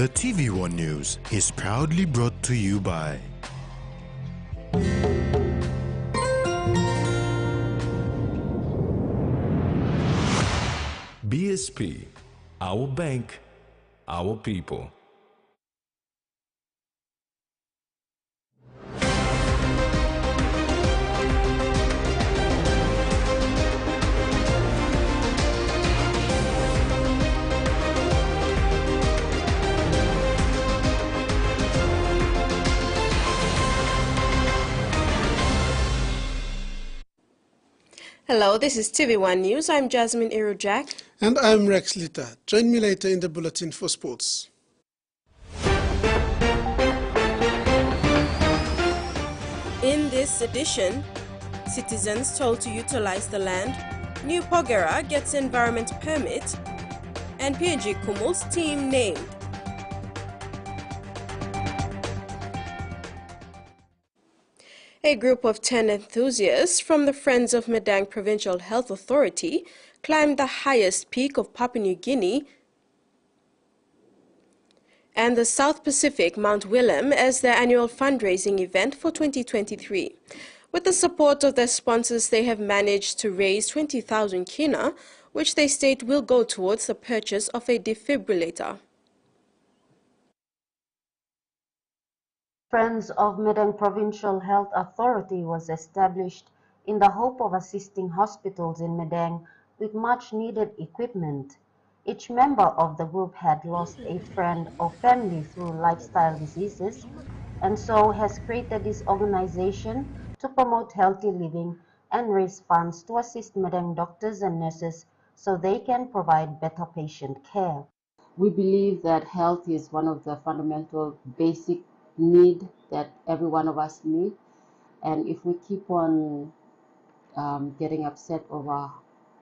The TVWAN News is proudly brought to you by BSP, our bank, our people. Hello, this is TVWAN News. I'm Jasmine Irujak. And I'm Rex Lita. Join me later in the Bulletin for Sports. In this edition, citizens told to utilize the land, New Pogera gets environment permit, and PNG Kumul's team named. A group of 10 enthusiasts from the Friends of Medang Provincial Health Authority climbed the highest peak of Papua New Guinea and the South Pacific Mount Willem as their annual fundraising event for 2023. With the support of their sponsors, they have managed to raise 20,000 kina, which they state will go towards the purchase of a defibrillator. Friends of Medang Provincial Health Authority was established in the hope of assisting hospitals in Medang with much needed equipment. Each member of the group had lost a friend or family through lifestyle diseases and so has created this organization to promote healthy living and raise funds to assist Medang doctors and nurses so they can provide better patient care. We believe that health is one of the fundamental basic need that every one of us need, and if we keep on getting upset over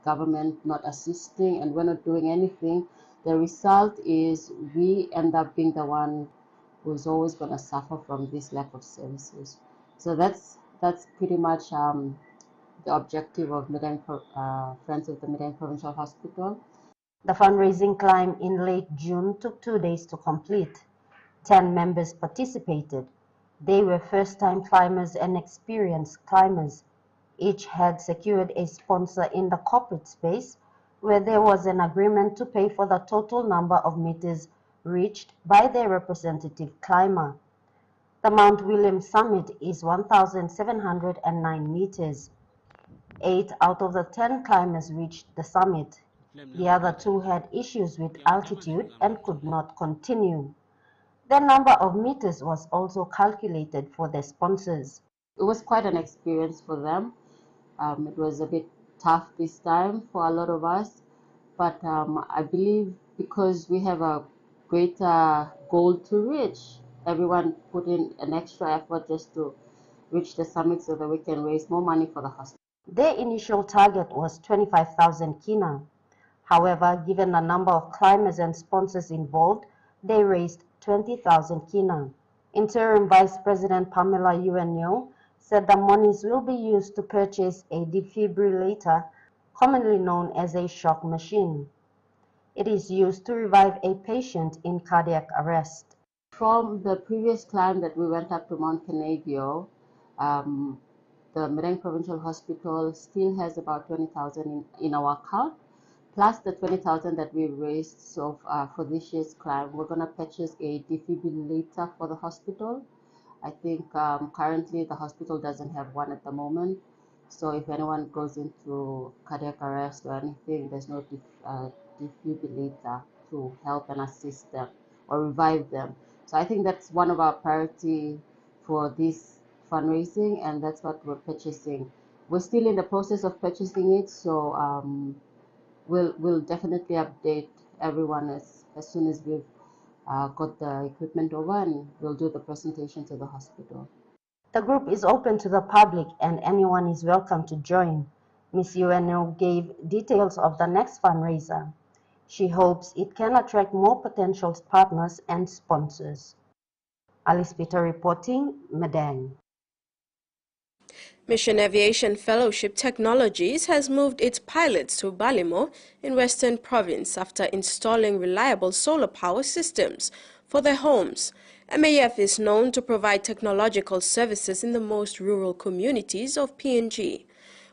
government not assisting and we're not doing anything, the result is we end up being the one who's always going to suffer from this lack of services. So that's pretty much the objective of Friends of the Medang Provincial Hospital. The fundraising climb in late June took 2 days to complete. 10 members participated. They were first-time climbers and experienced climbers. Each had secured a sponsor in the corporate space where there was an agreement to pay for the total number of meters reached by their representative climber. The Mount William summit is 1,709 meters. 8 out of the 10 climbers reached the summit. The other 2 had issues with altitude and could not continue. The number of meters was also calculated for the sponsors. It was quite an experience for them. It was a bit tough this time for a lot of us, but I believe because we have a greater goal to reach, everyone put in an extra effort just to reach the summit so that we can raise more money for the hospital. Their initial target was 25,000 kina. However, given the number of climbers and sponsors involved, they raised 20,000 kina. Interim Vice President Pamela Uenyo said the monies will be used to purchase a defibrillator, commonly known as a shock machine. It is used to revive a patient in cardiac arrest. From the previous climb that we went up to Mount Canavio, the Medang Provincial Hospital still has about 20,000 in our account. Plus the 20,000 that we raised for this year's climb, we're going to purchase a defibrillator for the hospital. I think currently the hospital doesn't have one at the moment. So if anyone goes into cardiac arrest or anything, there's no defibrillator to help and assist them or revive them. So I think that's one of our priority for this fundraising, and that's what we're purchasing. We're still in the process of purchasing it, so We'll definitely update everyone as soon as we've got the equipment over, and we'll do the presentation to the hospital. The group is open to the public and anyone is welcome to join. Ms. Ueno gave details of the next fundraiser. She hopes it can attract more potential partners and sponsors. Alice Peter reporting, Medang. Mission Aviation Fellowship Technologies has moved its pilots to Balimo in Western Province after installing reliable solar power systems for their homes. MAF is known to provide technological services in the most rural communities of PNG.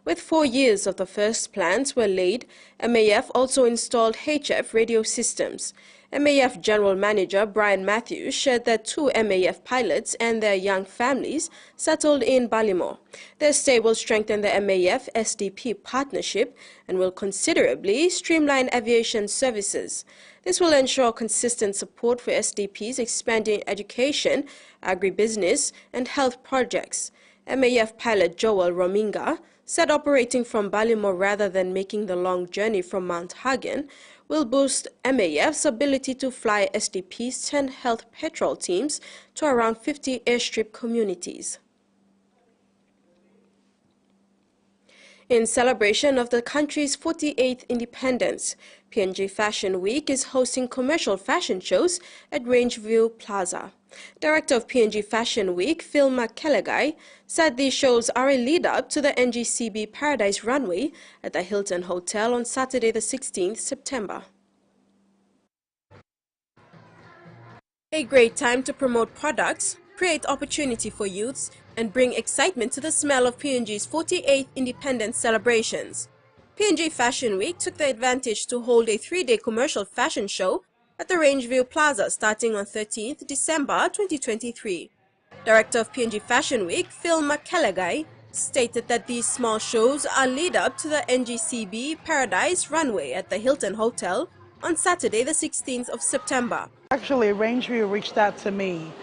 With 4 years of the first plans were laid, MAF also installed HF radio systems. MAF General Manager Brian Matthews shared that 2 MAF pilots and their young families settled in Balimo. Their stay will strengthen the MAF SDP partnership and will considerably streamline aviation services. This will ensure consistent support for SDP's expanding education, agribusiness, and health projects. MAF pilot Joel Rominga said operating from Balimo rather than making the long journey from Mount Hagen will boost MAF's ability to fly SDP's 10 health patrol teams to around 50 airstrip communities. In celebration of the country's 48th independence, PNG Fashion Week is hosting commercial fashion shows at Rangeview Plaza. Director of PNG Fashion Week, Phil McKelligai, said these shows are a lead-up to the NGCB Paradise Runway at the Hilton Hotel on Saturday, the 16th September. A great time to promote products, create opportunity for youths, and bring excitement to the smell of PNG's 48th independence celebrations. PNG Fashion Week took the advantage to hold a 3-day commercial fashion show at the Rangeview Plaza starting on 13th December 2023. Director of PNG Fashion Week, Phil McKelligai, stated that these small shows are lead up to the NGCB Paradise Runway at the Hilton Hotel on Saturday the 16th of September. Actually, Rangeview reached out to me,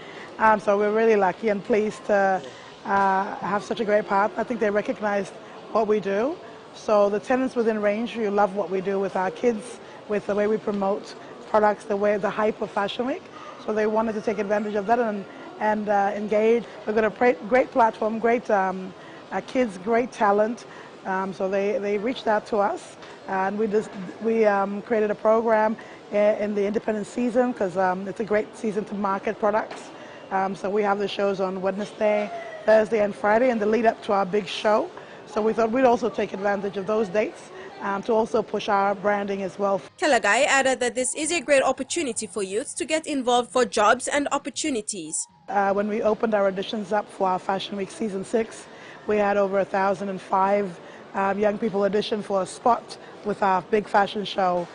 so we're really lucky and pleased to have such a great partner. I think they recognized what we do. So the tenants within Rangeview love what we do with our kids, with the way we promote products, the hype of Fashion Week. So they wanted to take advantage of that and engage. We've got a great platform, great kids, great talent. So they reached out to us, and we created a program in the independent season because it's a great season to market products. So we have the shows on Wednesday, Thursday, and Friday, and the lead up to our big show. So we thought we'd also take advantage of those dates to also push our branding as well. Kelagai added that this is a great opportunity for youths to get involved for jobs and opportunities. When we opened our auditions up for our Fashion Week Season 6, we had over 1,005 young people audition for a spot with our big fashion show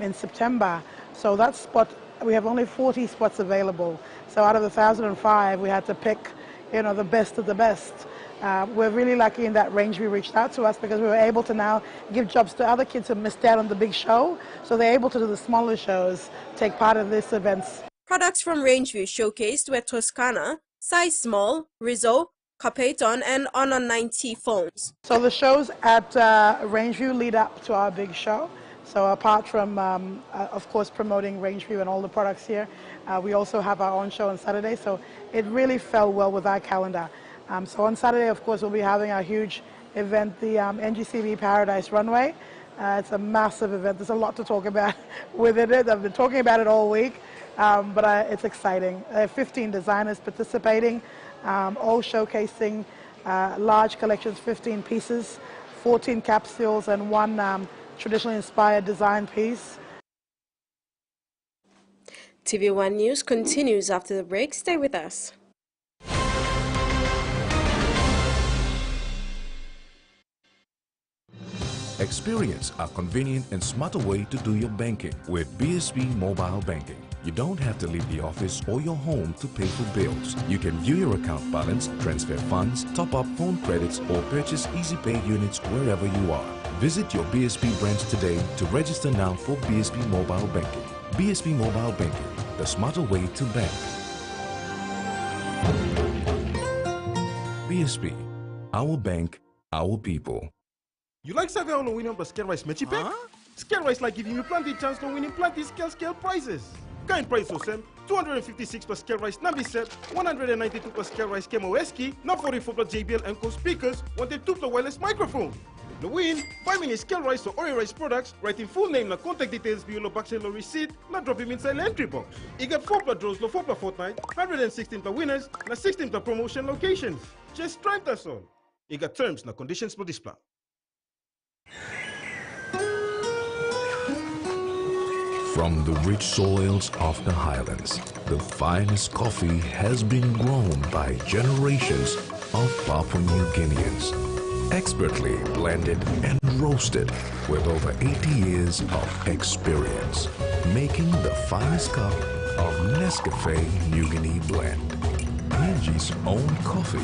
in September. So that spot, we have only 40 spots available. So out of the 1,005, we had to pick, the best of the best. We're really lucky in that Rangeview reached out to us because we were able to now give jobs to other kids who missed out on the big show. So they're able to do the smaller shows, take part in these events. Products from Rangeview showcased were Toscana, Size Small, Rizzo, Capeton, and Honor 90 phones. So the shows at Rangeview lead up to our big show. So apart from, of course, promoting Rangeview and all the products here, we also have our own show on Saturday. So it really fell well with our calendar. So on Saturday, of course, we'll be having our huge event, the NGCB Paradise Runway. It's a massive event. There's a lot to talk about within it. I've been talking about it all week, but it's exciting. There are 15 designers participating, all showcasing large collections, 15 pieces, 14 capsules, and one traditionally inspired design piece. TVWAN News continues after the break. Stay with us. Experience a convenient and smarter way to do your banking with BSP Mobile Banking. You don't have to leave the office or your home to pay for bills. You can view your account balance, transfer funds, top up phone credits, or purchase Easy Pay units wherever you are. Visit your BSP branch today to register now for BSP Mobile Banking. BSP Mobile Banking, the smarter way to bank. BSP, our bank, our people. You like saga on winning plus scale rice mechipe? Scale rice like giving you plenty chance to winning plenty scale prizes. Kind price so same 256 plus scale rice Nabi set, 192 plus scale rice Kemo Eski, now 44 plus JBL and Co speakers, 102 plus wireless microphone. The win, buy mini scale rice or oil rice products, writing full name na contact details below box and receipt, na drop him inside the entry box. You get 4 plus draws, 4 plus fortnight, 116 plus winners, na 16 plus promotion locations. Just try us all. You got terms na conditions for this plan. From the rich soils of the highlands, the finest coffee has been grown by generations of Papua New Guineans, expertly blended and roasted with over 80 years of experience, making the finest cup of Nescafe New Guinea blend, PNG's own coffee.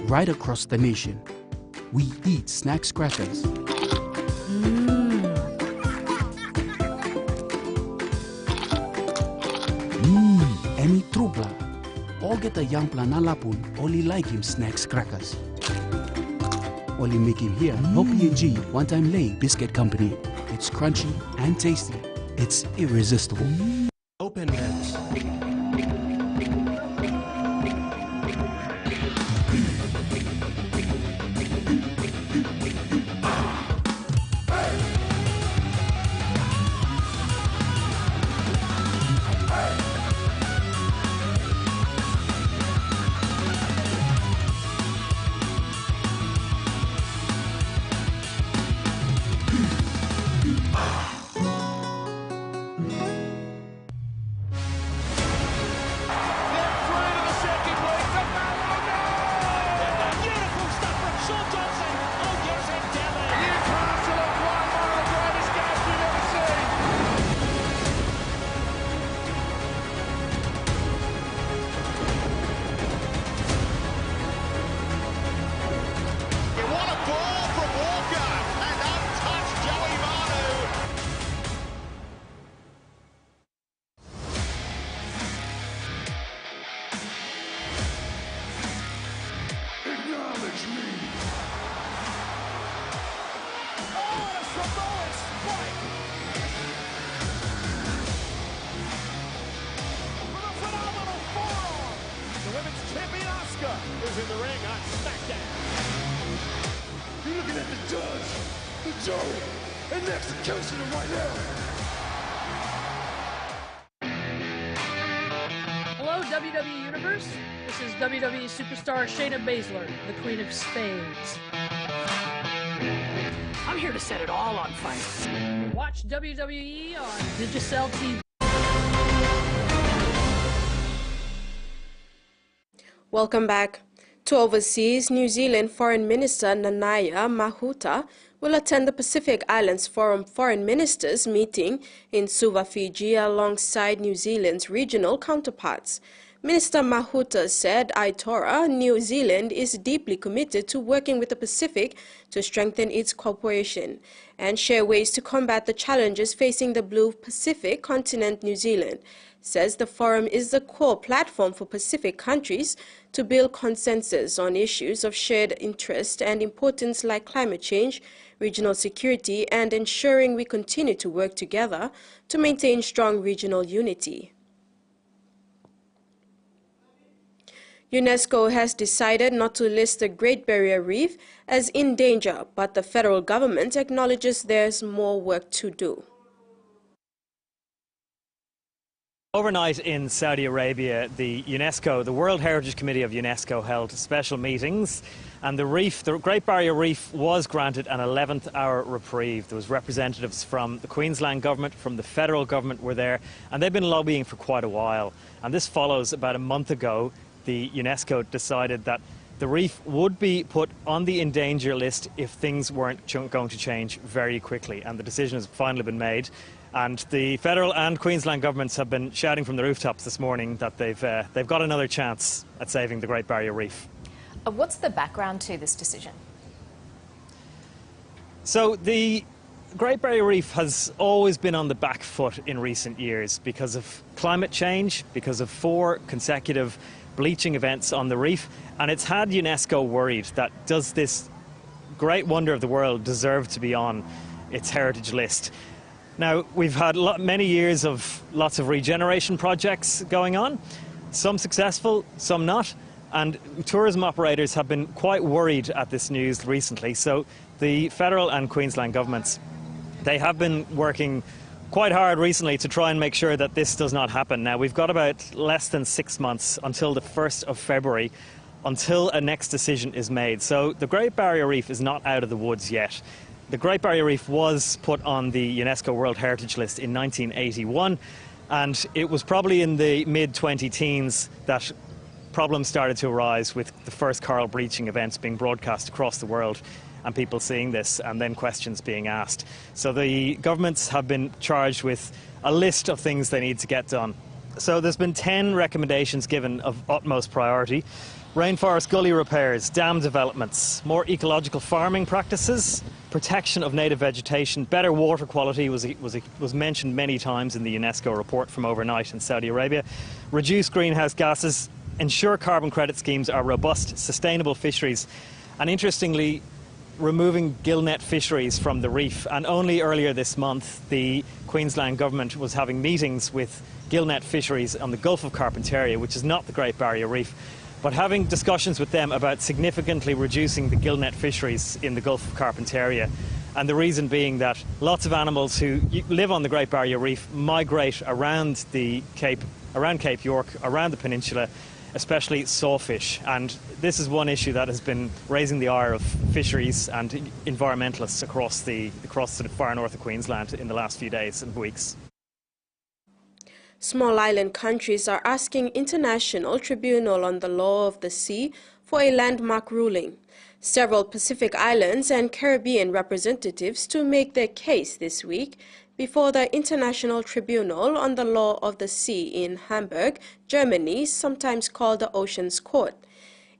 Right across the nation, we eat snacks crackers. Emi trupla. All get a young planalapun, only like him snacks crackers. Only make him here, no PNG, one-time lay biscuit company. It's crunchy and tasty. It's irresistible. Open nets. is in the ring on SmackDown. You're looking at the judge, the jury, and the executioner right now. Hello, WWE Universe. This is WWE superstar Shayna Baszler, the Queen of Spades. I'm here to set it all on fire. Watch WWE on Digicel TV. Welcome back. To overseas, New Zealand Foreign Minister Nanaia Mahuta will attend the Pacific Islands Forum Foreign Ministers meeting in Suva, Fiji, alongside New Zealand's regional counterparts. Minister Mahuta said Aitora, New Zealand is deeply committed to working with the Pacific to strengthen its cooperation and share ways to combat the challenges facing the Blue Pacific continent. New Zealand says the forum is the core platform for Pacific countries to build consensus on issues of shared interest and importance like climate change, regional security, and ensuring we continue to work together to maintain strong regional unity. UNESCO has decided not to list the Great Barrier Reef as in danger, but the federal government acknowledges there's more work to do. Overnight in Saudi Arabia, the World Heritage Committee of UNESCO held special meetings, and the Great Barrier Reef was granted an 11th hour reprieve. There was representatives from the Queensland government, from the federal government were there, and they've been lobbying for quite a while. And this follows about a month ago, the UNESCO decided that the reef would be put on the in danger list if things weren't going to change very quickly, and the decision has finally been made. And the federal and Queensland governments have been shouting from the rooftops this morning that they've got another chance at saving the Great Barrier Reef. What's the background to this decision? So the Great Barrier Reef has always been on the back foot in recent years because of climate change, because of 4 consecutive bleaching events on the reef, and it's had UNESCO worried that does this great wonder of the world deserve to be on its heritage list. Now, we've had many years of lots of regeneration projects going on, some successful, some not, and tourism operators have been quite worried at this news recently. So the federal and Queensland governments, they have been working quite hard recently to try and make sure that this does not happen. Now, we've got about less than 6 months until the 1st of February, until a next decision is made. So the Great Barrier Reef is not out of the woods yet. The Great Barrier Reef was put on the UNESCO World Heritage List in 1981, and it was probably in the mid-2010s that problems started to arise with the first coral bleaching events being broadcast across the world and people seeing this and then questions being asked. So the governments have been charged with a list of things they need to get done. So there's been 10 recommendations given of utmost priority. Rainforest gully repairs, dam developments, more ecological farming practices, protection of native vegetation, better water quality was mentioned many times in the UNESCO report from overnight in Saudi Arabia, reduce greenhouse gases, ensure carbon credit schemes are robust, sustainable fisheries, and interestingly, removing gillnet fisheries from the reef. And only earlier this month, the Queensland government was having meetings with gillnet fisheries on the Gulf of Carpentaria, which is not the Great Barrier Reef, but having discussions with them about significantly reducing the gillnet fisheries in the Gulf of Carpentaria. And the reason being that lots of animals who live on the Great Barrier Reef migrate around Cape York, around the peninsula, especially sawfish. And this is one issue that has been raising the ire of fisheries and environmentalists across the far north of Queensland in the last few days and weeks. Small island countries are asking International Tribunal on the Law of the Sea for a landmark ruling. Several Pacific Islands and Caribbean representatives to make their case this week before the International Tribunal on the Law of the Sea in Hamburg, Germany, sometimes called the Oceans Court.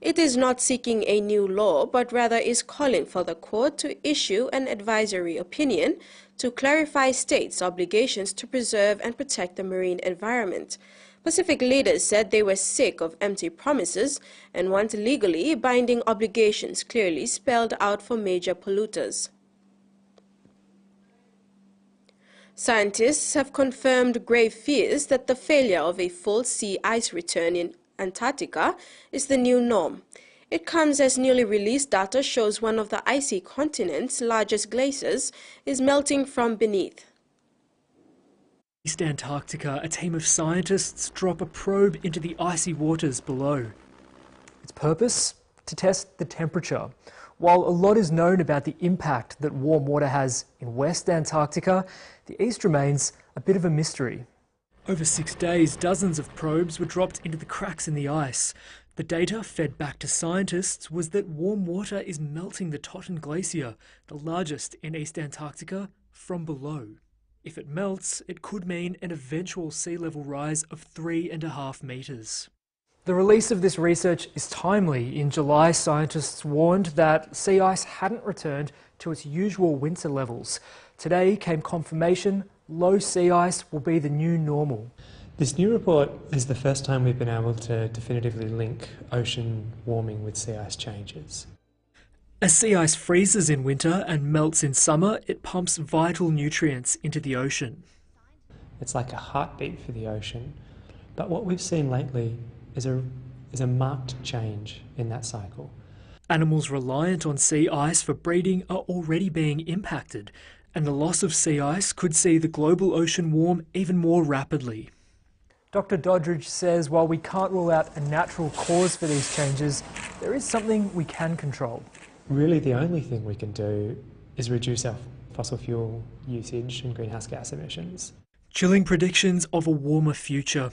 It is not seeking a new law, but rather is calling for the court to issue an advisory opinion to clarify states' obligations to preserve and protect the marine environment. Pacific leaders said they were sick of empty promises and want legally binding obligations clearly spelled out for major polluters. Scientists have confirmed grave fears that the failure of a full sea ice return in Antarctica is the new norm. It comes as newly released data shows one of the icy continent's largest glaciers is melting from beneath. East Antarctica, a team of scientists drop a probe into the icy waters below. Its purpose? To test the temperature. While a lot is known about the impact that warm water has in West Antarctica, the East remains a bit of a mystery. Over 6 days, dozens of probes were dropped into the cracks in the ice. The data fed back to scientists was that warm water is melting the Totten Glacier, the largest in East Antarctica, from below. If it melts, it could mean an eventual sea level rise of 3.5 metres. The release of this research is timely. In July, scientists warned that sea ice hadn't returned to its usual winter levels. Today came confirmation low sea ice will be the new normal. This new report is the first time we've been able to definitively link ocean warming with sea ice changes. As sea ice freezes in winter and melts in summer, it pumps vital nutrients into the ocean. It's like a heartbeat for the ocean. But what we've seen lately is a marked change in that cycle. Animals reliant on sea ice for breeding are already being impacted, and the loss of sea ice could see the global ocean warm even more rapidly. Dr. Doddridge says while we can't rule out a natural cause for these changes, there is something we can control. Really, the only thing we can do is reduce our fossil fuel usage and greenhouse gas emissions. Chilling predictions of a warmer future.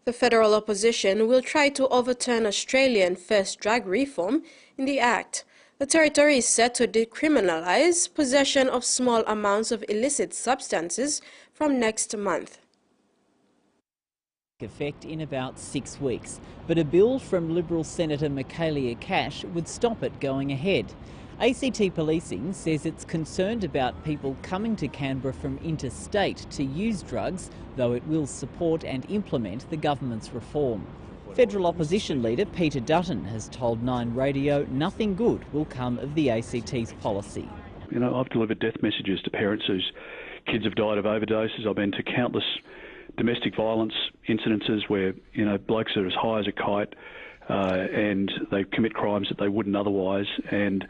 The federal opposition will try to overturn Australian first drug reform in the Act. The territory is set to decriminalise possession of small amounts of illicit substances from next month. Effect in about 6 weeks, but a bill from Liberal Senator Michaelia Cash would stop it going ahead. ACT Policing says it's concerned about people coming to Canberra from interstate to use drugs, though it will support and implement the government's reform. Federal opposition leader Peter Dutton has told 9 Radio nothing good will come of the ACT's policy. You know, I've delivered death messages to parents whose kids have died of overdoses. I've been to countless domestic violence incidences where, you know, blokes are as high as a kite and they commit crimes that they wouldn't otherwise. And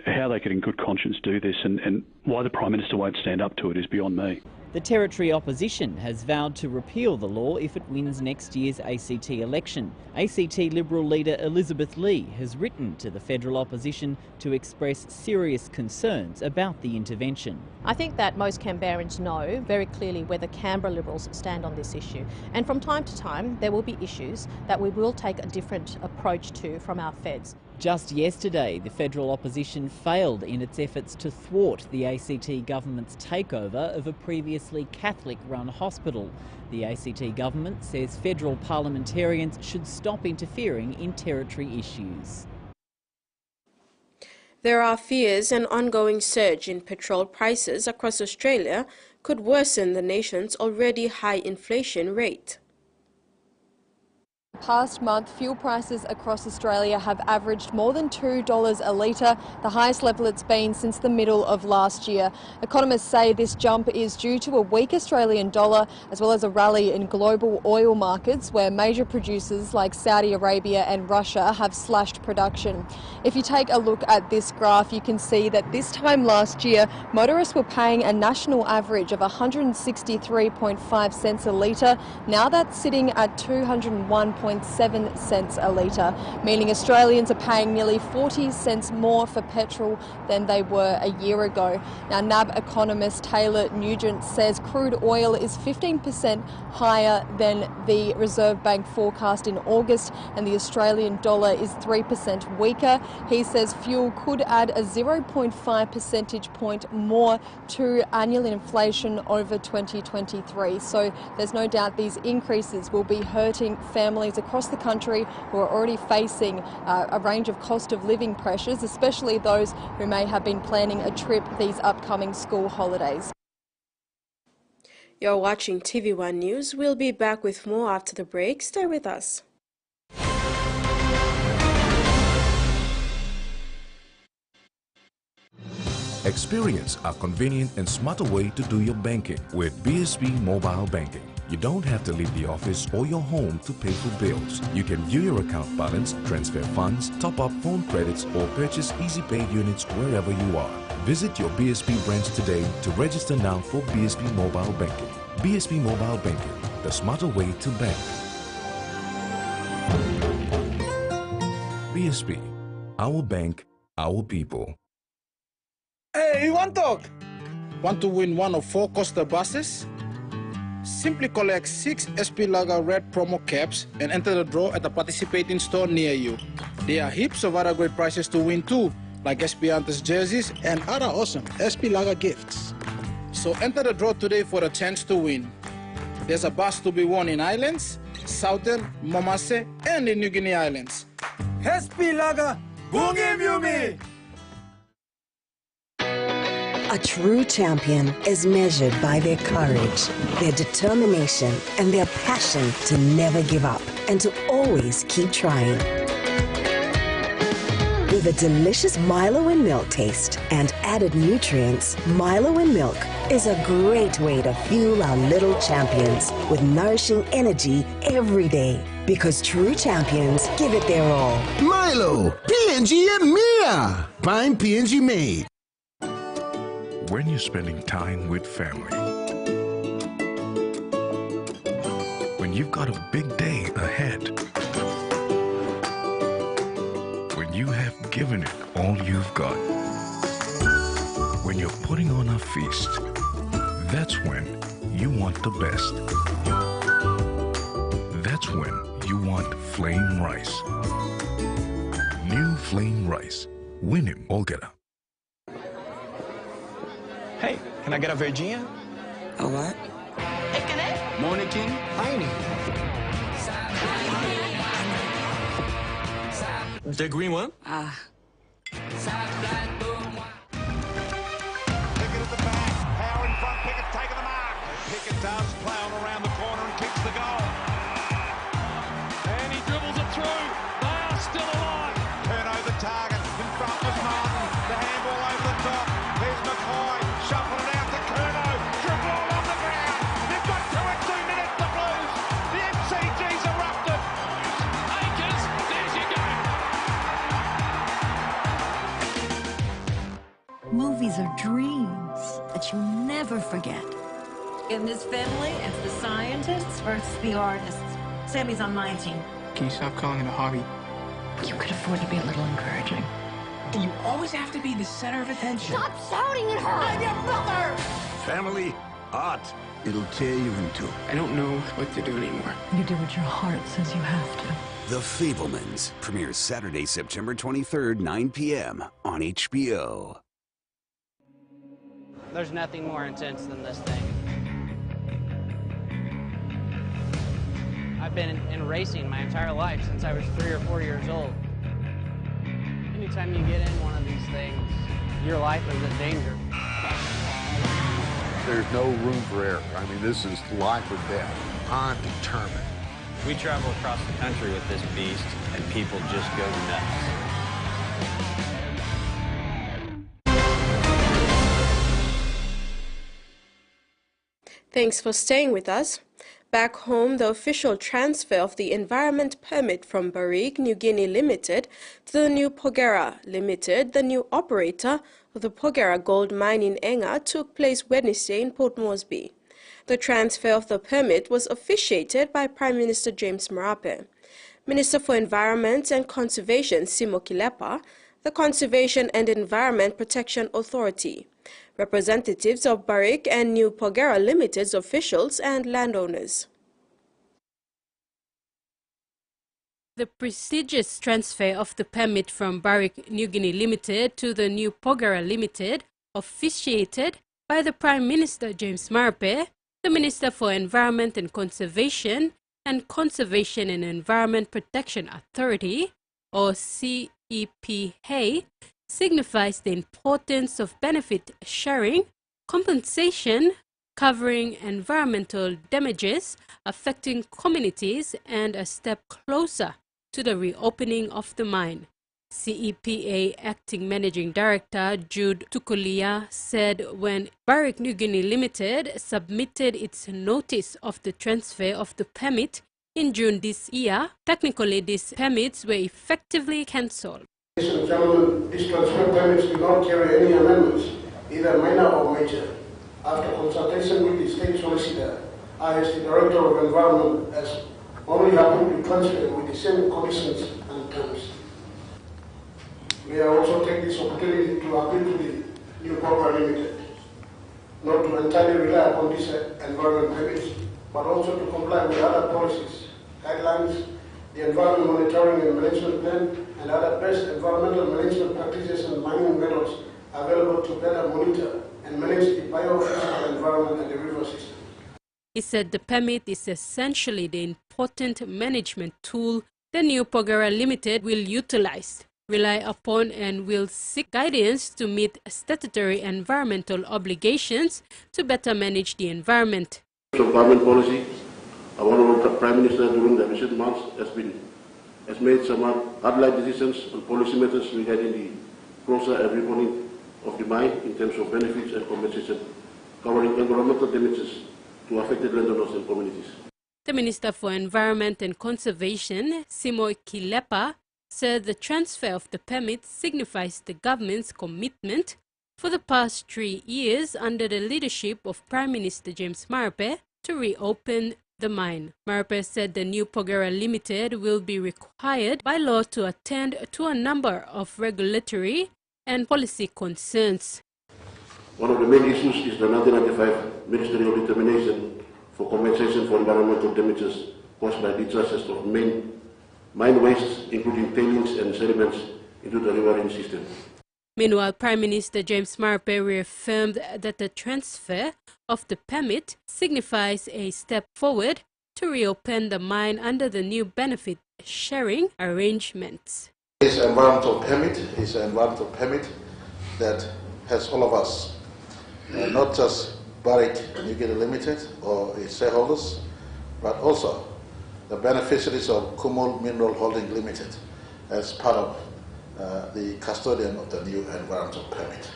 How they could in good conscience do this and why the Prime Minister won't stand up to it is beyond me. The Territory opposition has vowed to repeal the law if it wins next year's ACT election. ACT Liberal leader Elizabeth Lee has written to the federal opposition to express serious concerns about the intervention. I think that most Canberrans know very clearly where the Canberra Liberals stand on this issue. And from time to time, there will be issues that we will take a different approach to from our feds. Just yesterday, the federal opposition failed in its efforts to thwart the ACT government's takeover of a previously Catholic-run hospital. The ACT government says federal parliamentarians should stop interfering in territory issues. There are fears an ongoing surge in petrol prices across Australia could worsen the nation's already high inflation rate. Past month, fuel prices across Australia have averaged more than $2 a litre, the highest level it's been since the middle of last year. Economists say this jump is due to a weak Australian dollar as well as a rally in global oil markets where major producers like Saudi Arabia and Russia have slashed production. If you take a look at this graph, you can see that this time last year, motorists were paying a national average of 163.5 cents a litre. Now that's sitting at 201.7 cents a litre, meaning Australians are paying nearly 40 cents more for petrol than they were a year ago. Now, NAB economist Taylor Nugent says crude oil is 15% higher than the Reserve Bank forecast in August, and the Australian dollar is 3% weaker. He says fuel could add a 0.5 percentage point more to annual inflation over 2023. So there's no doubt these increases will be hurting families across the country who are already facing a range of cost of living pressures, especially those who may have been planning a trip these upcoming school holidays. You're watching TV1 News. We'll be back with more after the break. Stay with us. Experience a convenient and smarter way to do your banking with BSB Mobile Banking. You don't have to leave the office or your home to pay for bills. You can view your account balance, transfer funds, top up phone credits, or purchase Easy Pay units wherever you are. Visit your BSB branch today to register now for BSB Mobile Banking. BSB Mobile Banking, the smarter way to bank. BSB, our bank, our people. Hey, you want to talk? Want to win one of 4 Costa buses? Simply collect 6 SP Lager Red promo caps and enter the draw at a participating store near you. There are heaps of other great prizes to win too, like SP Hunters jerseys and other awesome SP Lager gifts. So enter the draw today for a chance to win. There's a bus to be won in Islands, Southern, Momase, and the New Guinea Islands. SP Lager, Bungim Yumi! A true champion is measured by their courage, their determination, and their passion to never give up and to always keep trying. With a delicious Milo and milk taste and added nutrients, Milo and milk is a great way to fuel our little champions with nourishing energy every day. Because true champions give it their all. Milo, PNG and Mia. Prime PNG made. When you're spending time with family, when you've got a big day ahead, when you have given it all you've got, when you're putting on a feast, that's when you want the best. That's when you want flame rice. New flame rice. Win him, Olgeta. Hey, can I get a verdinha? A what? Monique, Heine. The green one? Ah. Pickett at the back, power in front, Pickett taking the mark. Pickett does plow around the corner and kicks the goal. And he dribbles it through. They are still alive. Curnow the target, in front was Martin. The handball over the top. Here's McCoy, shuffling it out to Curnow. Dribble all on the ground. They've got 2 and 2 minutes, the Blues. The MCG's erupted. Akers, there's your game. In this family, it's the scientists versus the artists. Sammy's on my team. Can you stop calling it a hobby? You could afford to be a little encouraging. You always have to be the center of attention. Stop shouting at her! I'm your mother! Family, art. It'll tear you in two. I don't know what to do anymore. You do what your heart says you have to. The Fabelmans premieres Saturday, September 23rd, 9 p.m. on HBO. There's nothing more intense than this thing. I've been in racing my entire life since I was 3 or 4 years old. Anytime you get in one of these things, your life is in danger. There's no room for error. I mean, this is life or death. I'm determined. We travel across the country with this beast, and people just go nuts. Thanks for staying with us. Back home, the official transfer of the environment permit from Barrick New Guinea Limited to the new Porgera Limited, the new operator of the Porgera gold mine in Enga, took place Wednesday in Port Moresby. The transfer of the permit was officiated by Prime Minister James Marape, Minister for Environment and Conservation Simo Kilepa, the Conservation and Environment Protection Authority, representatives of Barrick and New Porgera Limited's officials and landowners. The prestigious transfer of the permit from Barrick New Guinea Limited to the New Porgera Limited, officiated by the Prime Minister James Marape, the Minister for Environment and Conservation and Environment Protection Authority, or CEPA, signifies the importance of benefit sharing, compensation, covering environmental damages affecting communities, and a step closer to the reopening of the mine. CEPA Acting Managing Director Jude Tukulia said when Barrick New Guinea Limited submitted its notice of the transfer of the permit in June this year, technically these permits were effectively cancelled. Ladies and gentlemen, these transfer permits will not carry any amendments, either minor or major. After consultation with the State Solicitor, I, as the Director of Environment, has only happened to transfer with the same conditions and terms. May I also take this opportunity to appeal to the New Porgera Limited, not to entirely rely upon these environment permits, but also to comply with other policies, guidelines, the Environment Monitoring and Management Plan, and other best environmental management practices and mining methods available to better monitor and manage the biophysical environment and the river system. He said the permit is essentially the important management tool the New Porgera Limited will utilize, rely upon, and will seek guidance to meet statutory environmental obligations to better manage the environment. Environment policy, our Honourable Prime Minister during the recent months has made some hard-line decisions on policy matters regarding the closure and reopening of the mine in terms of benefits and compensation, covering environmental damages to affected landowners and communities. The Minister for Environment and Conservation, Simo Kilepa, said the transfer of the permit signifies the government's commitment for the past 3 years under the leadership of Prime Minister James Marape to reopen the mine. Marape said the New Porgera Limited will be required by law to attend to a number of regulatory and policy concerns. One of the main issues is the 1995 ministerial determination for compensation for environmental damages caused by discharges of mine wastes, including tailings and sediments, into the riverine system. Meanwhile, Prime Minister James Marape reaffirmed that the transfer of the permit signifies a step forward to reopen the mine under the new benefit sharing arrangements. This environmental permit is an environmental permit that has all of us, not just Barrick New Guinea Limited or its shareholders, but also the beneficiaries of Kumul Mineral Holding Limited as part of the custodian of the new environmental permit.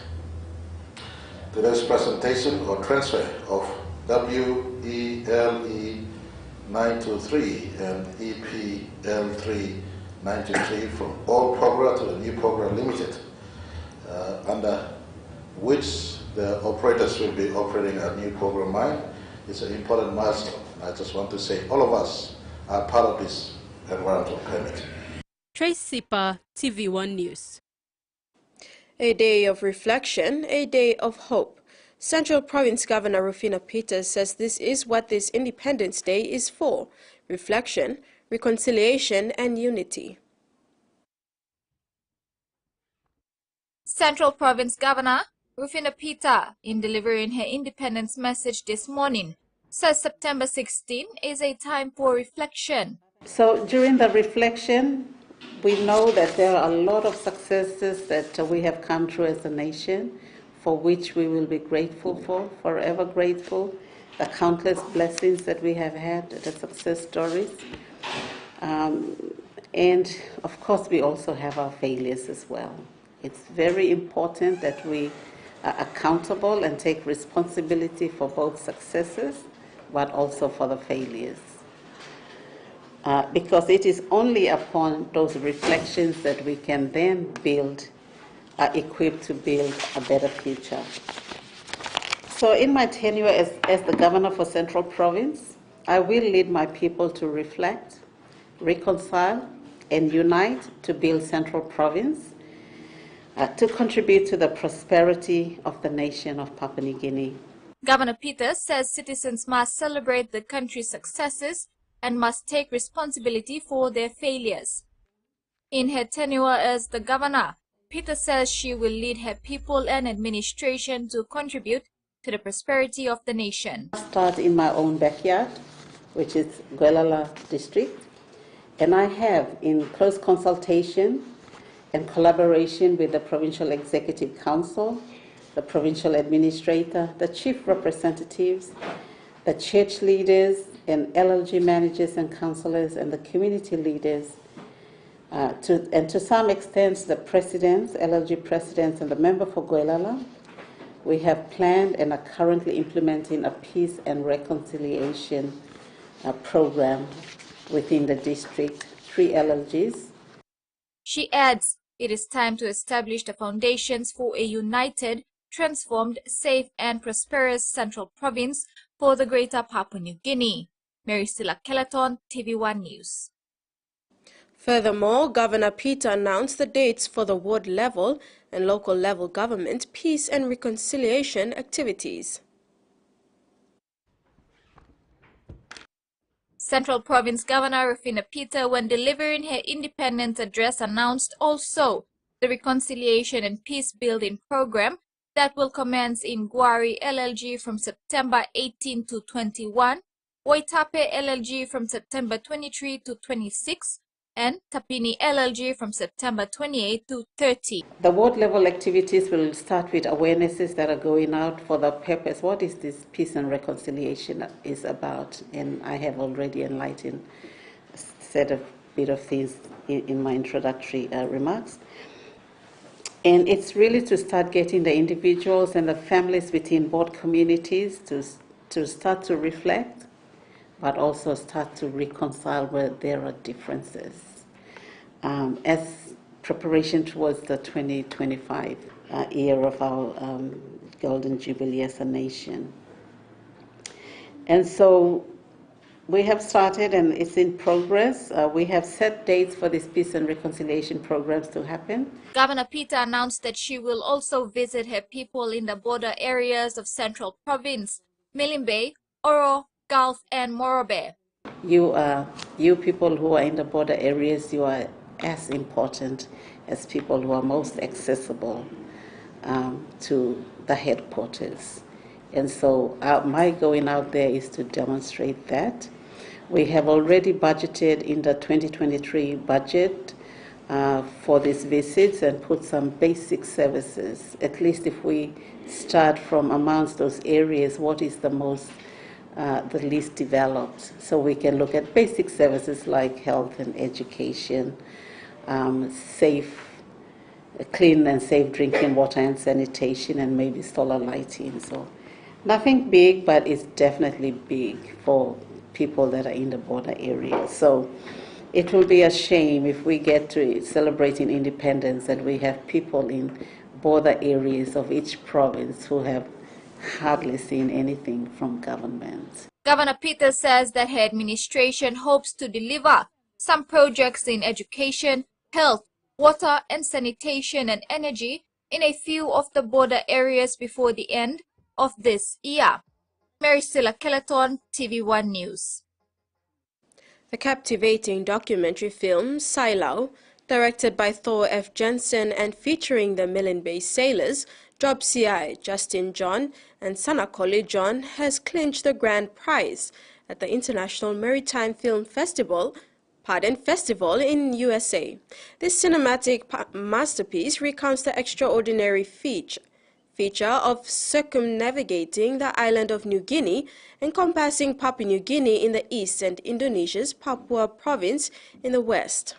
Today's presentation or transfer of WELE 923 and EPL 3923 from old Porgera to the new Porgera Limited, under which the operators will be operating a new Porgera mine, It's an important milestone. I just want to say all of us are part of this environmental permit. Tracy Sipa, TVWAN News. A day of reflection, a day of hope. Central Province Governor Rufina Peters says this is what this Independence Day is for: reflection, reconciliation and unity. Central Province Governor Rufina Peters, in delivering her independence message this morning, says September 16 is a time for reflection. So during the reflection, we know that there are a lot of successes that we have come through as a nation, for which we will be grateful for, forever grateful. The countless blessings that we have had, the success stories. And of course, we also have our failures as well. It's very important that we are accountable and take responsibility for both successes, but also for the failures. Because it is only upon those reflections that we can then build, equipped to build a better future. So in my tenure as the governor for Central Province, I will lead my people to reflect, reconcile, and unite to build Central Province, to contribute to the prosperity of the nation of Papua New Guinea. Governor Peters says citizens must celebrate the country's successes and must take responsibility for their failures. In her tenure as the governor, Peters says she will lead her people and administration to contribute to the prosperity of the nation. I start in my own backyard, which is Guelala district, and I have, in close consultation and collaboration with the Provincial Executive Council, the Provincial Administrator, the Chief Representatives, the church leaders, and LLG managers and councillors, and the community leaders, and to some extent the presidents, LLG presidents, and the member for Guelala, we have planned and are currently implementing a peace and reconciliation program within the district, 3 LLGs. She adds, it is time to establish the foundations for a united, transformed, safe and prosperous Central Province for the Greater Papua New Guinea. Mary Stella Kelleton, TV1 News. Furthermore, Governor Peters announced the dates for the ward level and local level government peace and reconciliation activities. Central Province Governor Rufina Peters, when delivering her independence address, announced also the Reconciliation and Peace Building Program that will commence in Gwari LLG from September 18 to 21, Waitape LLG from September 23 to 26, and Tapini LLG from September 28 to 30. The ward level activities will start with awarenesses that are going out for the purpose. What is this peace and reconciliation is about? And I have already enlightened, said a bit of things in my introductory remarks. And it's really to start getting the individuals and the families within both communities to start to reflect, but also start to reconcile where there are differences as preparation towards the 2025 year of our Golden Jubilee as a nation. And so we have started and it's in progress. We have set dates for these peace and reconciliation programs to happen. Governor Peters announced that she will also visit her people in the border areas of Central Province, Milimbe, Oro, Gulf and Morobe. You people who are in the border areas, you are as important as people who are most accessible to the headquarters. And so my going out there is to demonstrate that. We have already budgeted in the 2023 budget for these visits and put some basic services. At least if we start from amongst those areas, what is the least developed, so we can look at basic services like health and education, clean and safe drinking water and sanitation, and maybe solar lighting. So nothing big, but it's definitely big for people that are in the border area. So it will be a shame if we get to celebrating independence and we have people in border areas of each province who have hardly seen anything from government. Governor Peter says that her administration hopes to deliver some projects in education, health, water and sanitation and energy in a few of the border areas before the end of this year. Maricela Kelleton, TV1 News. The captivating documentary film Sailau, directed by Thor F. Jensen and featuring the Milne Bay sailors Job Siai, Justin John and Sanakoli John, has clinched the grand prize at the International Maritime Film Festival in USA. This cinematic masterpiece recounts the extraordinary feature of circumnavigating the island of New Guinea, encompassing Papua New Guinea in the east and Indonesia's Papua province in the west.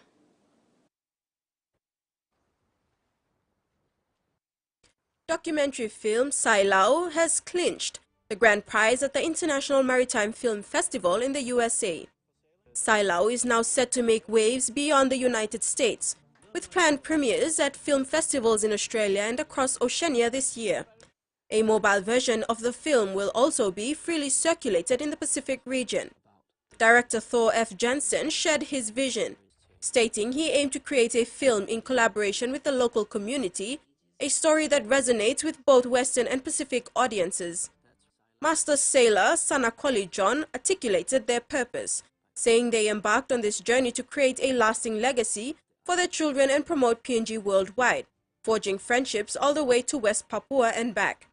Documentary film Sailau has clinched the grand prize at the International Maritime Film Festival in the USA. Sailau is now set to make waves beyond the United States, with planned premieres at film festivals in Australia and across Oceania this year. A mobile version of the film will also be freely circulated in the Pacific region. Director Thor F. Jensen shared his vision, stating he aimed to create a film in collaboration with the local community, a story that resonates with both Western and Pacific audiences. Master sailor Sanakoli John articulated their purpose, saying they embarked on this journey to create a lasting legacy for their children and promote PNG worldwide, forging friendships all the way to West Papua and back.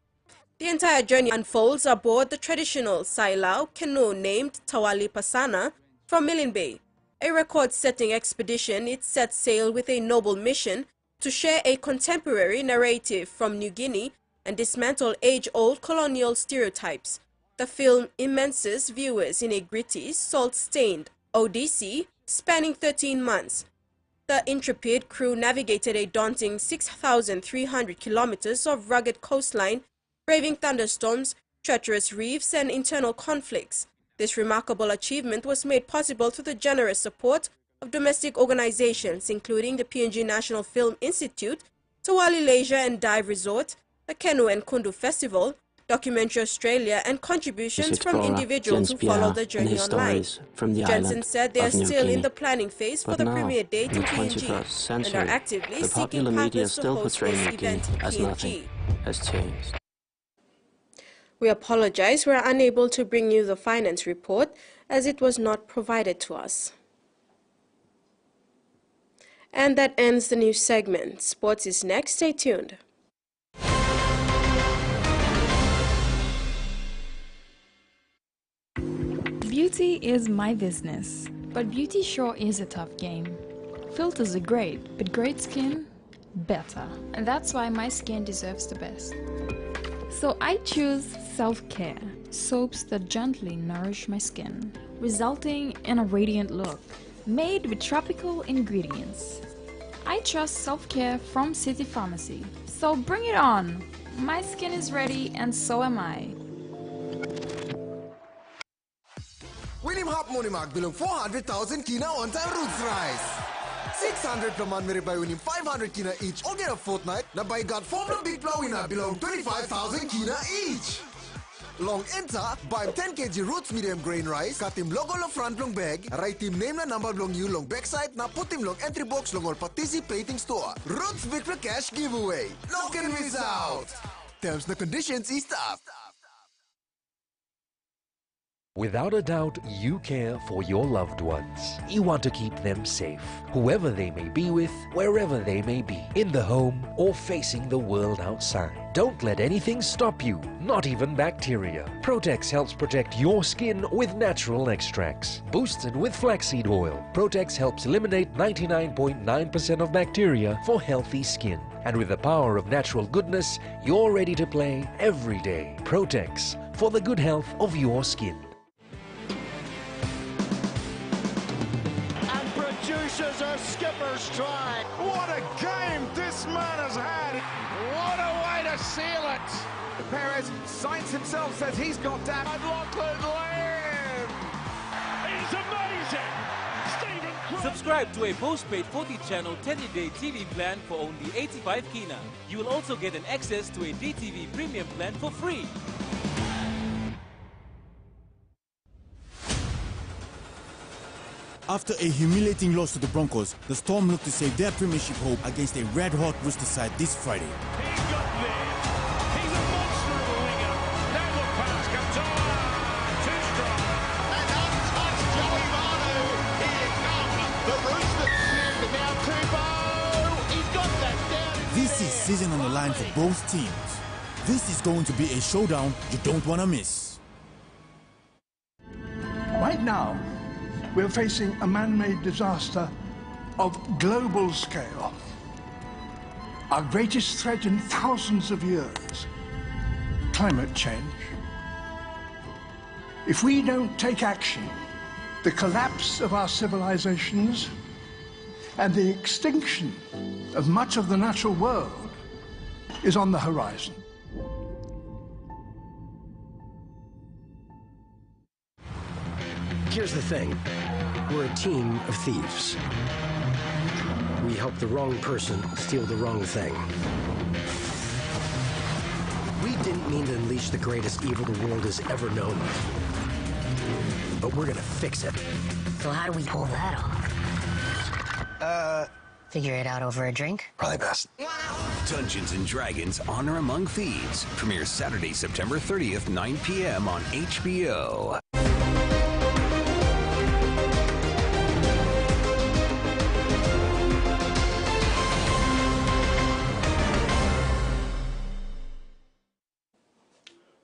The entire journey unfolds aboard the traditional Sailau canoe named Tawali Pasana from Milne Bay. A record-setting expedition, it sets sail with a noble mission to share a contemporary narrative from New Guinea and dismantle age-old colonial stereotypes. The film immerses viewers in a gritty, salt-stained odyssey spanning 13 months. The intrepid crew navigated a daunting 6,300 kilometers of rugged coastline, braving thunderstorms, treacherous reefs, and internal conflicts. This remarkable achievement was made possible through the generous support of domestic organizations, including the PNG National Film Institute, Tawali Leisure and Dive Resort, the Kenu and Kundu Festival, Documentary Australia, and contributions from individuals who follow the journey online. Jensen said they are still in the planning phase for the premiere date in PNG and are actively seeking partners to host this event in PNG. We apologize, we are unable to bring you the finance report as it was not provided to us. And that ends the news segment. Sports is next. Stay tuned. Beauty is my business, but beauty sure is a tough game. Filters are great, but great skin, better. And that's why my skin deserves the best. So I choose self-care, soaps that gently nourish my skin, resulting in a radiant look, made with tropical ingredients. I trust self-care from City Pharmacy, so bring it on! My skin is ready and so am I. William Hop Monimark bilang 400,000 kina on-time roots rice. 600 per month mere by winning 500 kina each or get a fortnight na by got formula big plow winner below 25,000 kina each. Long enter, buy 10 kg roots medium grain rice, katim logo lo front long bag, right team name na number long you long backside na putim long entry box long all participating store. Roots Victor Cash giveaway. No can miss out. Terms and conditions is up. Without a doubt, you care for your loved ones. You want to keep them safe, whoever they may be with, wherever they may be, in the home or facing the world outside. Don't let anything stop you, not even bacteria. Protex helps protect your skin with natural extracts. Boosted with flaxseed oil, Protex helps eliminate 99.9% of bacteria for healthy skin. And with the power of natural goodness, you're ready to play every day. Protex, for the good health of your skin. Produces a skipper's try. What a game this man has had. What a way to seal it. Perez, Sainz himself says he's got that. And Lachlan Lamb. It's amazing. Stephen Subscribe to a postpaid 40-channel 10-day TV plan for only 85 kina. You will also get an access to a DTV premium plan for free. After a humiliating loss to the Broncos, the Storm look to save their premiership hope against a red-hot Rooster side this Friday. He got there. He's a monster of a winger. Now look pass comes on. Too strong. An untouched Joey Manu. Here come the Roosters. Now Kubo. He's got that down. This is season on the line for both teams. This is going to be a showdown you don't want to miss. Right now, we're facing a man-made disaster of global scale. Our greatest threat in thousands of years, climate change. If we don't take action, the collapse of our civilizations and the extinction of much of the natural world is on the horizon. Here's the thing. We're a team of thieves. We help the wrong person steal the wrong thing. We didn't mean to unleash the greatest evil the world has ever known. But we're gonna fix it. So how do we pull that off? Figure it out over a drink? Probably best. Dungeons & Dragons Honor Among Thieves premieres Saturday, September 30th, 9 p.m. on HBO.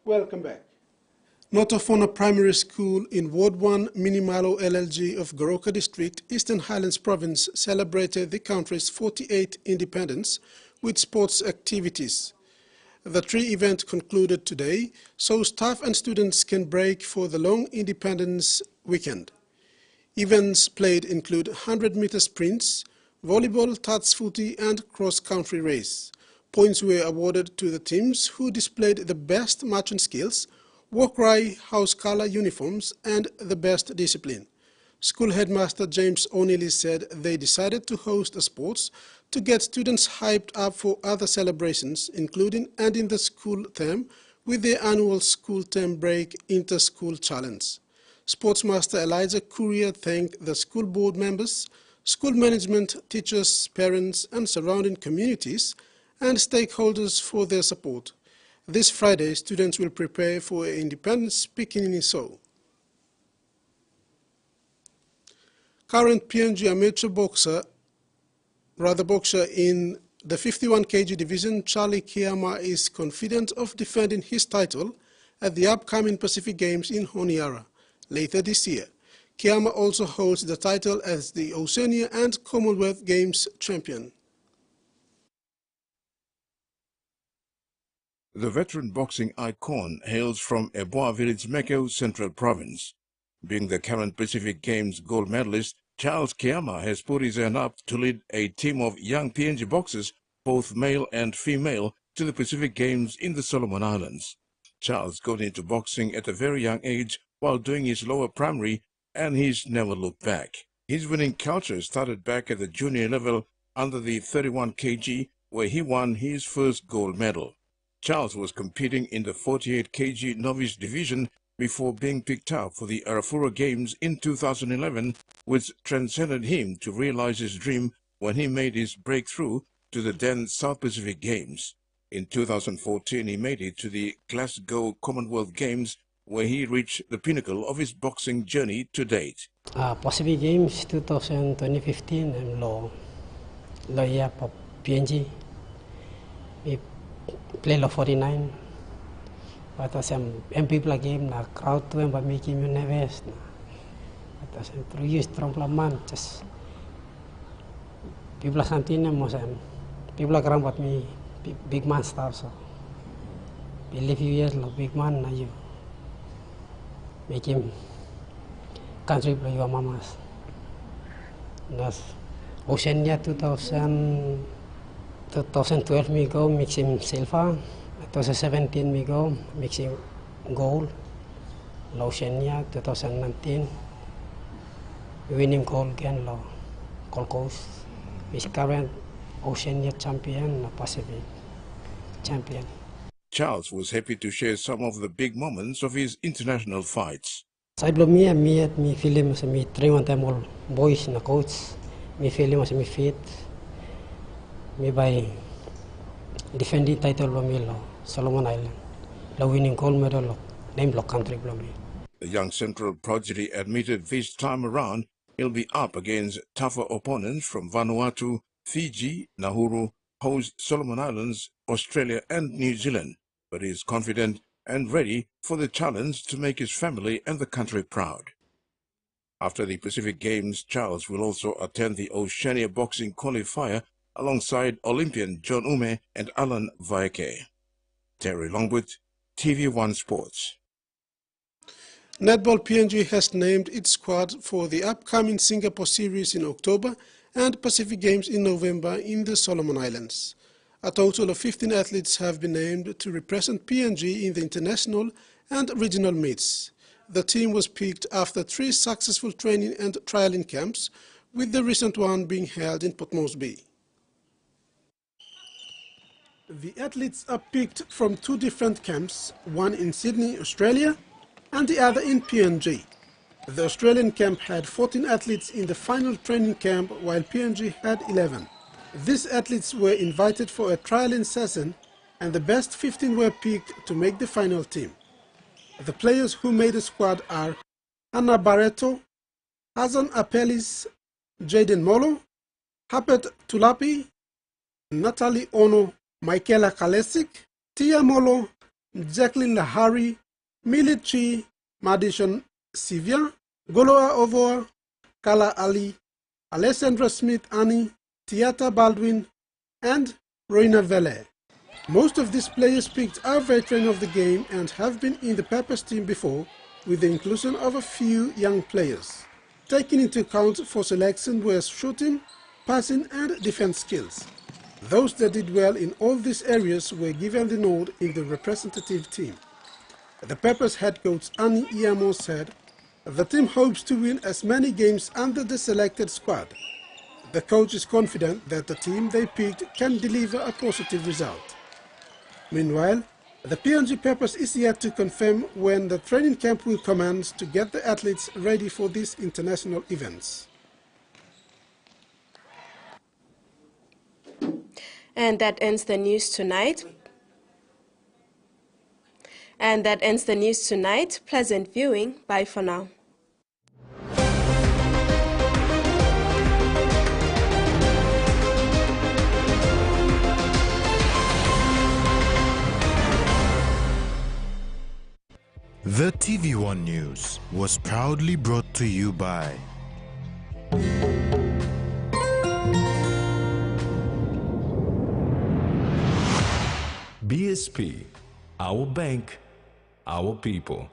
Welcome back. Notafona Primary School in Ward 1, Minimalo LLG of Goroka District, Eastern Highlands Province celebrated the country's 48th independence with sports activities. The tree event concluded today, so staff and students can break for the long independence weekend. Events played include 100-meter sprints, volleyball, touch footy and cross-country race. Points were awarded to the teams who displayed the best marching skills, Walkrai house color uniforms, and the best discipline. School headmaster James O'Neilly said they decided to host the sports to get students hyped up for other celebrations, including ending the school term with their annual school term break inter-school challenge. Sportsmaster Elijah Courier thanked the school board members, school management, teachers, parents, and surrounding communities and stakeholders for their support. This Friday, students will prepare for independence speaking in Seoul. Current PNG amateur boxer in the 51 kg division, Charlie Kiyama, is confident of defending his title at the upcoming Pacific Games in Honiara later this year. Kiyama also holds the title as the Oceania and Commonwealth Games champion. The veteran boxing icon hails from Eboa Village, Mekeo, Central Province. Being the current Pacific Games gold medalist, Charles Kiyama has put his hand up to lead a team of young PNG boxers, both male and female, to the Pacific Games in the Solomon Islands. Charles got into boxing at a very young age while doing his lower primary, and he's never looked back. His winning culture started back at the junior level under the 31 kg, where he won his first gold medal. Charles was competing in the 48 kg novice division before being picked up for the Arafura Games in 2011, which transcended him to realize his dream when he made his breakthrough to the then South Pacific Games. In 2014, he made it to the Glasgow Commonwealth Games, where he reached the pinnacle of his boxing journey to date. Pacific Games 2015, I'm lawyer for PNG. We play law 49. But as MP play game na crowd to em making you nervous. But as through use tromplaman just people something most people around but me big man stuff so. Believe you years lo big man na you make him country play your mamas. Nas Oceania 2012 me go mix him silver. 2017 me go mixing gold. Oceania 2019 winning gold again lo Gold Coast. Is current Oceania champion, Pacific champion. Charles was happy to share some of the big moments of his international fights. Saya belum mi film sa mi train time all boys na coach. Mi film sa mi fit. Mi by defending title lo mi lo Solomon Island. La winning gold medal lo name block country lo mi. The young Central prodigy admitted this time around he'll be up against tougher opponents from Vanuatu, Fiji, Nauru, host Solomon Islands, Australia and New Zealand, but he is confident and ready for the challenge to make his family and the country proud. After the Pacific Games, Charles will also attend the Oceania Boxing Qualifier alongside Olympian John Ume and Alan Vaeke. Terry Longwood, TV1 Sports. Netball PNG has named its squad for the upcoming Singapore series in October and Pacific Games in November in the Solomon Islands. A total of 15 athletes have been named to represent PNG in the international and regional meets. The team was picked after 3 successful training and trialing camps, with the recent one being held in Port Moresby. The athletes are picked from 2 different camps, one in Sydney, Australia, and the other in PNG. The Australian camp had 14 athletes in the final training camp, while PNG had 11. These athletes were invited for a trialing session, and the best 15 were picked to make the final team. The players who made the squad are Anna Barreto, Hazan Apelis, Jaden Molo, Hapet Tulapi, Natalie Ono, Michaela Kalesik, Tia Molo, Jacqueline Lahari, Milichi, Madison Sivia, Goloa Ovoa, Kala Ali, Alessandra Smith Annie, Tiata Baldwin, and Roina Vele. Most of these players picked are veterans of the game and have been in the Peppers team before, with the inclusion of a few young players. Taken into account for selection were shooting, passing and defense skills. Those that did well in all these areas were given the nod in the representative team. The Peppers head coach Annie Iamo said, "The team hopes to win as many games under the selected squad." The coach is confident that the team they picked can deliver a positive result. Meanwhile, the PNG Peppers is yet to confirm when the training camp will commence to get the athletes ready for these international events. And that ends the news tonight. Pleasant viewing. Bye for now. The TV1 News was proudly brought to you by BSP, our bank, our people.